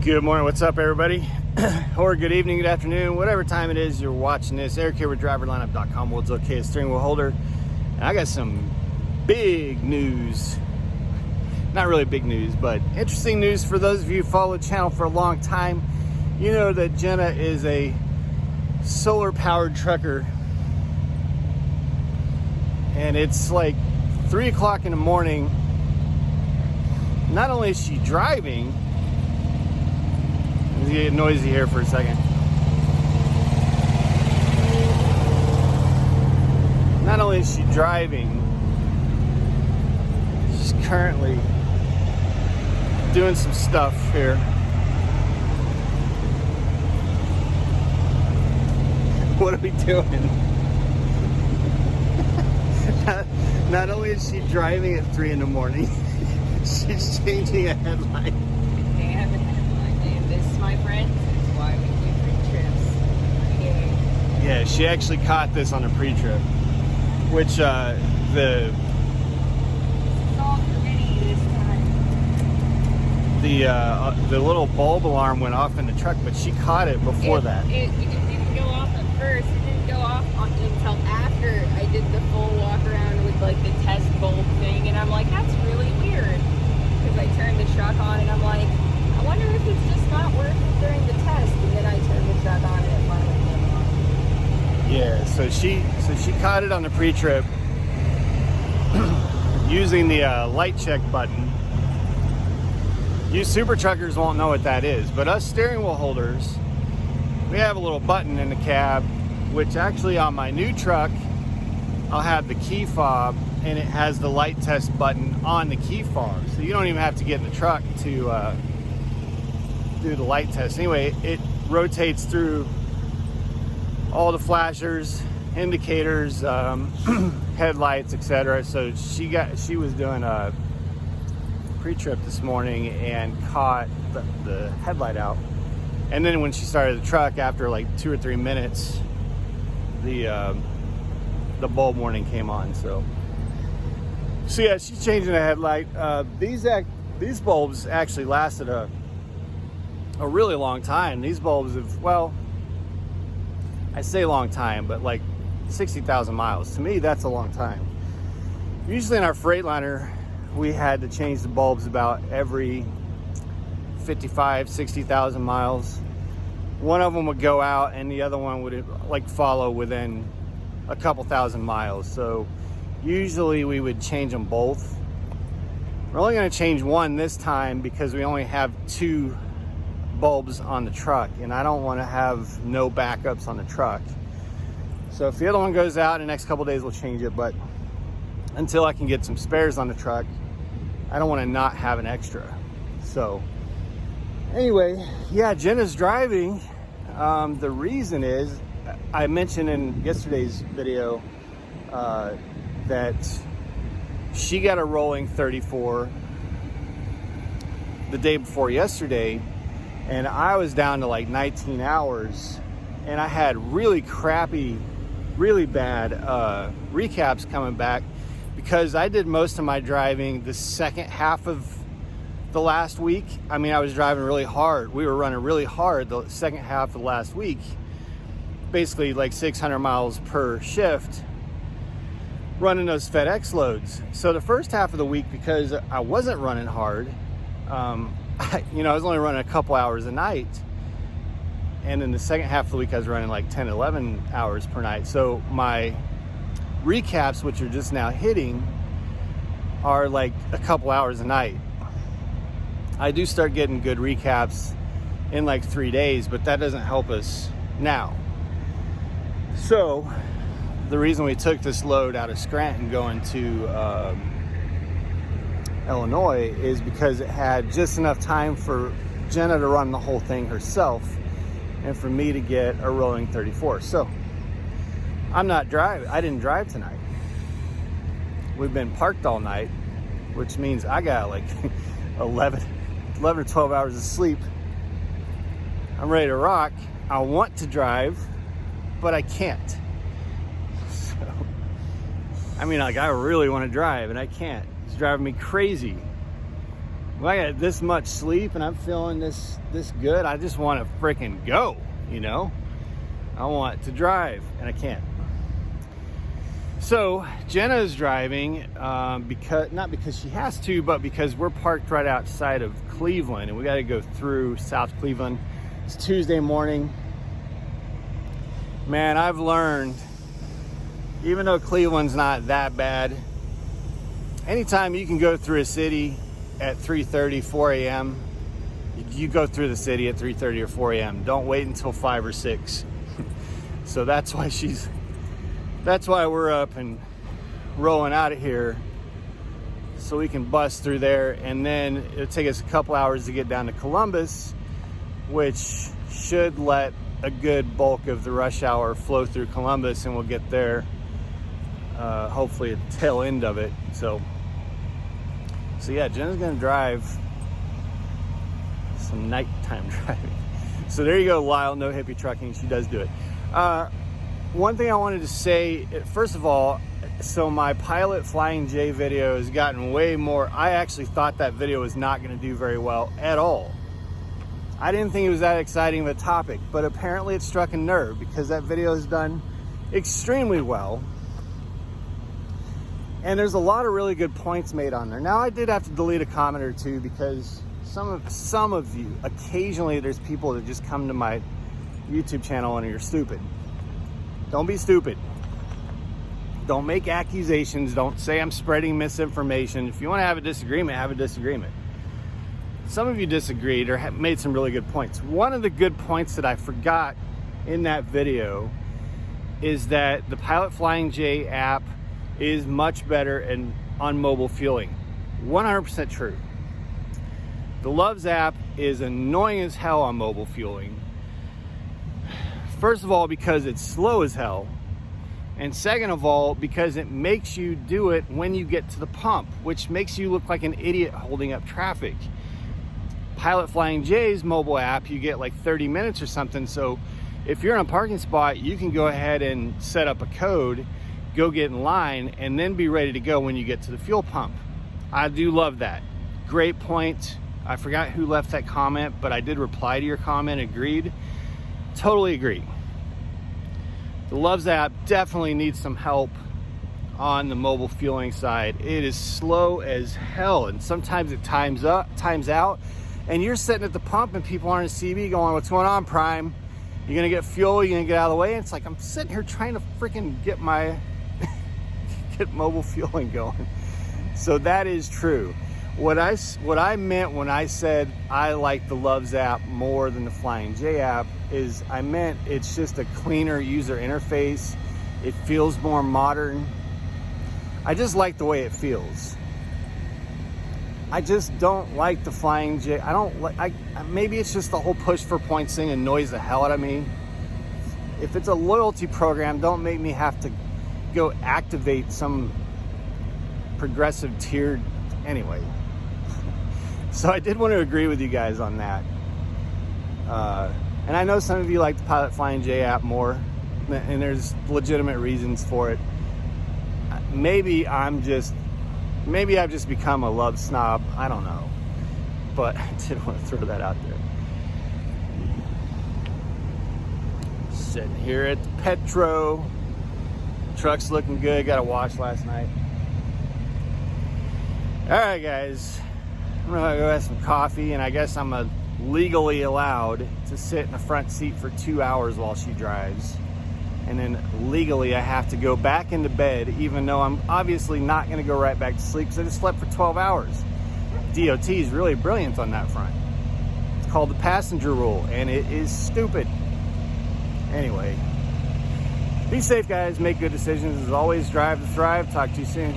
Good morning, what's up everybody? Or good evening, good afternoon, whatever time it is you're watching this. Eric here with driverlineup.com, world's okayest steering wheel holder. And I got some big news. Not really big news, but interesting news for those of you who follow the channel for a long time. You know that Jenna is a solar powered trucker. And it's like 3 o'clock in the morning. Not only is she driving, it's getting noisy here for a second. Not only is she driving, she's currently doing some stuff here. What are we doing? Not only is she driving at 3 in the morning, she's changing a headlight. My friends, is why we do pre-trips. Yeah, she actually caught this on a pre-trip, which It's all for me this time. the little bulb alarm went off in the truck, but she caught it before that. It didn't go off at first. It didn't go off until after I did the full walk around with like the test bulb thing, and I'm like, that's really weird. Because I turned the truck on and I'm like, I wonder if it's just not working during the test, and then I turned the truck on and it finally came on. Yeah, so she caught it on the pre-trip using the light check button. You super truckers won't know what that is, but us steering wheel holders, we have a little button in the cab, which actually on my new truck, I'll have the key fob, and it has the light test button on the key fob, so you don't even have to get in the truck to do the light test. Anyway, it rotates through all the flashers, indicators, headlights, etc. So she was doing a pre-trip this morning and caught the headlight out, and then when she started the truck, after like 2 or 3 minutes, the bulb warning came on. So yeah, she's changing the headlight. These bulbs actually lasted a really long time. These bulbs have, well, I say long time, but like 60,000 miles. To me, that's a long time. Usually in our Freightliner, we had to change the bulbs about every 55, 60,000 miles. One of them would go out and the other one would like follow within a couple thousand miles. So usually we would change them both. We're only going to change one this time because we only have 2 bulbs on the truck, and I don't want to have no backups on the truck. So if the other one goes out in the next couple days, we'll change it, but until I can get some spares on the truck, I don't want to not have an extra. So anyway, yeah, Jenna's driving. The reason is, I mentioned in yesterday's video that she got a rolling 34 the day before yesterday, and I was down to like 19 hours, and I had really crappy, really bad recaps coming back because I did most of my driving the second half of the last week. I mean, I was driving really hard. We were running really hard the second half of the last week, basically like 600 miles per shift, running those FedEx loads. So the first half of the week, because I wasn't running hard, I was only running a couple hours a night. And then the second half of the week, I was running like 10, 11 hours per night. So my recaps, which are just now hitting, are like a couple hours a night. I do start getting good recaps in like 3 days, but that doesn't help us now. So the reason we took this load out of Scranton going to Illinois is because it had just enough time for Jenna to run the whole thing herself and for me to get a rolling 34. So I'm not driving. I didn't drive tonight. We've been parked all night, which means I got like 11 or 12 hours of sleep. I'm ready to rock. I want to drive, but I can't. So, I mean, like, I really want to drive and I can't. It's driving me crazy. I got this much sleep and I'm feeling this good. I just want to freaking go, you know? I want to drive and I can't. So Jenna is driving because, not because she has to, but because we're parked right outside of Cleveland and we got to go through South Cleveland. It's Tuesday morning. Man, I've learned, even though Cleveland's not that bad, anytime you can go through a city at 3:30, 4 a.m., you go through the city at 3:30 or 4 a.m. Don't wait until 5 or 6. So that's why we're up and rolling out of here, so we can bust through there, and then it'll take us a couple hours to get down to Columbus, which should let a good bulk of the rush hour flow through Columbus, and we'll get there hopefully at the tail end of it. So yeah, Jenna's gonna drive some nighttime driving. So there you go, Lyle, no hippie trucking. She does do it. One thing I wanted to say, first of all, so my Pilot Flying J video has gotten way more. I actually thought that video was not going to do very well at all. I didn't think it was that exciting of a topic, but apparently it struck a nerve because that video has done extremely well. And there's a lot of really good points made on there. Now, I did have to delete a comment or two because some of you, occasionally there's people that just come to my YouTube channel and you're stupid. Don't be stupid. Don't make accusations. Don't say I'm spreading misinformation. If you want to have a disagreement, have a disagreement. Some of you disagreed or made some really good points. One of the good points that I forgot in that video is that the Pilot Flying J app is much better on mobile fueling. 100% true. The Loves app is annoying as hell on mobile fueling. First of all, because it's slow as hell. And second of all, because it makes you do it when you get to the pump, which makes you look like an idiot holding up traffic. Pilot Flying J's mobile app, you get like 30 minutes or something. So if you're in a parking spot, you can go ahead and set up a code, go get in line, and then be ready to go when you get to the fuel pump. I do love that. Great point. I forgot who left that comment, but I did reply to your comment, agreed. Totally agree. The Loves app definitely needs some help on the mobile fueling side. It is slow as hell, and sometimes it times out, and you're sitting at the pump and people aren't in CB going, what's going on, Prime? You're gonna get fuel, you're gonna get out of the way? And it's like, I'm sitting here trying to freaking get mobile fueling going. So that is true. What I meant when I said I like the Loves app more than the Flying J app is I meant it's just a cleaner user interface. It feels more modern. I just like the way it feels. I just don't like the Flying J. I don't like. Maybe it's just the whole push for points thing annoys the hell out of me. If it's a loyalty program, don't make me have to go activate some progressive tiered. Anyway. So I did want to agree with you guys on that. And I know some of you like the Pilot Flying J app more, and there's legitimate reasons for it. Maybe I've just become a love snob. I don't know. But I did want to throw that out there. Sitting here at the Petro. Truck's looking good. Got a wash last night. All right, guys. I'm gonna go have some coffee, and I guess I'm legally allowed to sit in the front seat for 2 hours while she drives. And then legally I have to go back into bed, even though I'm obviously not gonna go right back to sleep because I just slept for 12 hours. DOT is really brilliant on that front. It's called the passenger rule, and it is stupid. Anyway, be safe, guys. Make good decisions. As always, drive to thrive. Talk to you soon.